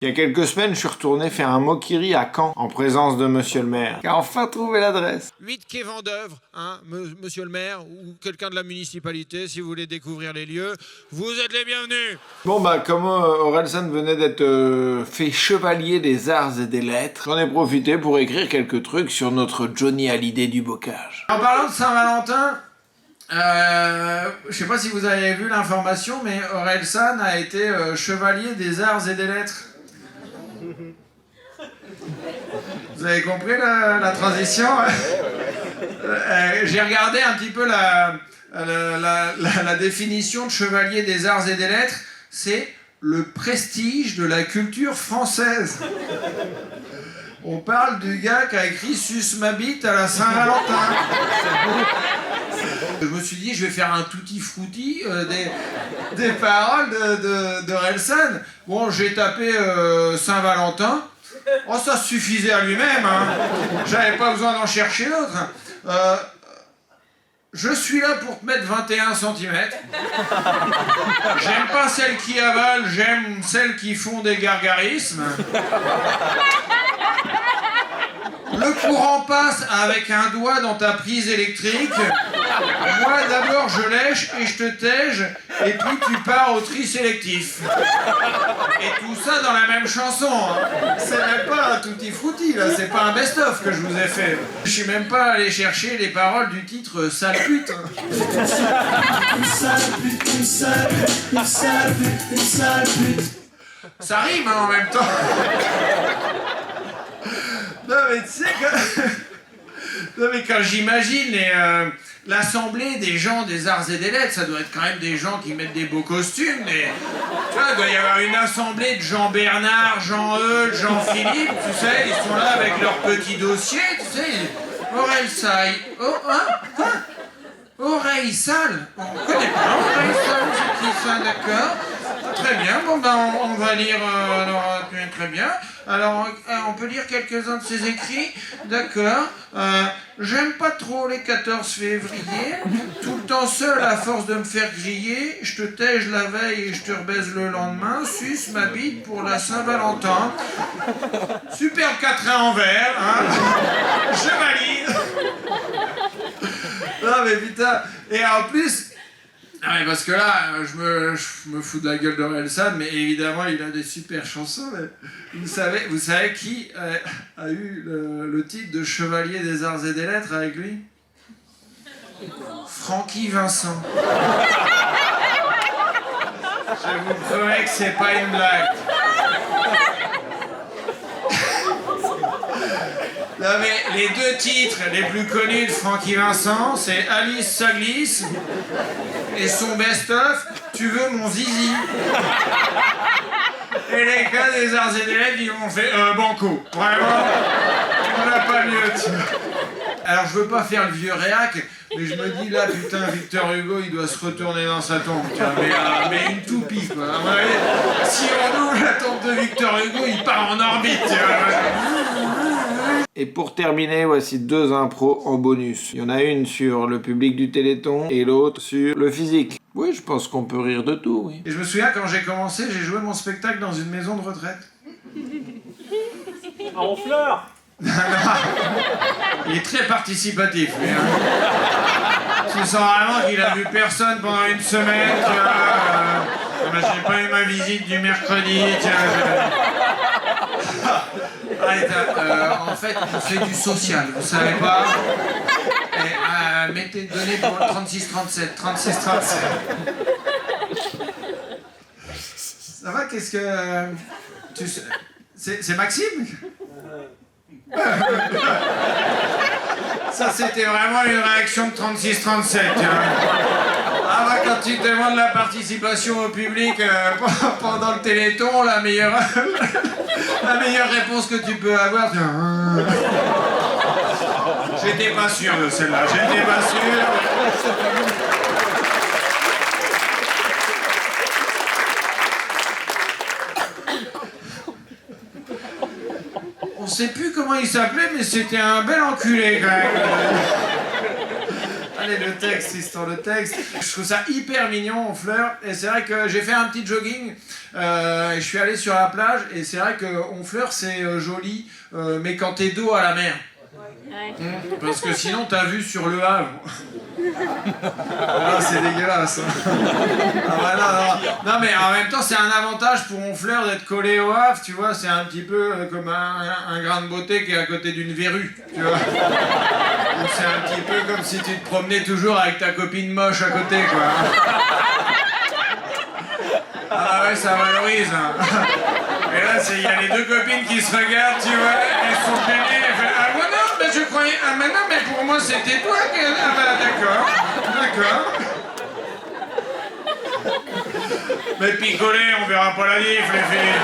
Il y a quelques semaines, je suis retourné faire un mokiri à Caen, en présence de monsieur le maire, qui a enfin trouvé l'adresse. 8 quai Vendœuvre, hein, monsieur le maire, ou quelqu'un de la municipalité, si vous voulez découvrir les lieux, vous êtes les bienvenus. Bon comme Orelsan venait d'être fait chevalier des arts et des lettres, j'en ai profité pour écrire quelques trucs sur notre Johnny Hallyday du bocage. En parlant de Saint-Valentin, je sais pas si vous avez vu l'information, mais Orelsan a été chevalier des arts et des lettres. Vous avez compris la transition? J'ai regardé un petit peu la définition de chevalier des arts et des lettres. C'est le prestige de la culture française. On parle du gars qui a écrit Suce ma bite à la Saint-Valentin. Je me suis dit, je vais faire un tutti frutti des paroles d'Orelsan. Bon, j'ai tapé Saint-Valentin. Oh, ça suffisait à lui-même, hein. J'avais pas besoin d'en chercher d'autres. Je suis là pour te mettre 21 cm. J'aime pas celles qui avalent, j'aime celles qui font des gargarismes. Le courant passe avec un doigt dans ta prise électrique. Moi, d'abord, je lèche et je te tège, et puis tu pars au tri sélectif. Et tout ça dans la même chanson. Hein. C'est même pas un tutti frutti, là. C'est pas un best-of que je vous ai fait. Je suis même pas allé chercher les paroles du titre Sale pute. Une sale pute, une sale pute, une sale pute, une sale pute. Ça rime hein, en même temps. Non mais tu sais que... Non mais quand j'imagine l'assemblée des gens des arts et des lettres, ça doit être quand même des gens qui mettent des beaux costumes, mais... Tu vois, il doit y avoir une assemblée de Jean-Bernard, Jean-Eudes, Jean-Philippe, tu sais, ils sont là avec leur petit dossier, tu sais, Orelsan... Oh, hein? Quoi? Oreille sale? On ne connaît pas Oreille sale, c'est qui ça, d'accord? Très bien, bon ben on va lire, alors, très bien. Alors, on peut lire quelques-uns de ses écrits, d'accord. J'aime pas trop les 14 février, tout le temps seul à force de me faire griller, je te tège la veille et je te rebaise le lendemain, suce ma bite pour la Saint-Valentin. Superbe quatrain en verre, hein. Je valide. Non mais putain, et en plus... Ah mais parce que là, je me fous de la gueule d'Orelsan, mais évidemment il a des super chansons. Mais vous savez qui a eu le titre de chevalier des arts et des lettres avec lui? Francky Vincent. Je vous promets que c'est pas une blague. Non mais les deux titres les plus connus de Francky Vincent, c'est Alice ça glisse et son best-of, Tu veux mon zizi. Et les gars des arts et des lettres, ils m'ont fait banco. Vraiment, on n'a pas mieux. Alors je veux pas faire le vieux réac, mais je me dis là, putain, Victor Hugo, il doit se retourner dans sa tombe, tiens, mais une toupie, quoi. Si on ouvre la tombe de Victor Hugo, il part en orbite, tu vois. Et pour terminer, voici deux impros en bonus. Il y en a une sur le public du Téléthon et l'autre sur le physique. Oui, je pense qu'on peut rire de tout, oui. Et je me souviens, quand j'ai commencé, j'ai joué mon spectacle dans une maison de retraite. À Honfleur. Il est très participatif, lui. Hein. Tu sens vraiment qu'il a vu personne pendant une semaine, tu vois. J'ai pas eu ma visite du mercredi, tiens. En fait, on fait du social, vous savez pas. Et, donnez pour le 36-37, 36-37. Ça va, qu'est-ce que... C'est Maxime? Ça, c'était vraiment une réaction de 36-37, tu vois. Ah bah, quand tu demandes la participation au public pendant le Téléthon, la meilleure réponse que tu peux avoir, c'est... J'étais pas sûr de celle-là, j'étais pas sûr. On sait plus comment il s'appelait, mais c'était un bel enculé, quand même. Allez, le texte, histoire de texte. Je trouve ça hyper mignon, Honfleur. Et c'est vrai que j'ai fait un petit jogging je suis allé sur la plage et c'est vrai que Honfleur c'est joli, mais quand t'es dos à la mer. Parce que sinon t'as vu sur le Havre. Ah, c'est dégueulasse. Ah, voilà, non mais en même temps c'est un avantage pour Honfleur d'être collé au Havre, tu vois, c'est un petit peu comme un grain de beauté qui est à côté d'une verrue, tu vois. Donc, c'est un petit peu comme si tu te promenais toujours avec ta copine moche à côté, quoi. Ah ouais, ça valorise. Hein. Et là, il y a les deux copines qui se regardent, tu vois, elles sont gênées, elles font, ah ouais, non, mais je croyais, ah mais non, mais pour moi c'était toi qui... Ah bah d'accord. Mais picoler, on verra pas la diff, les filles.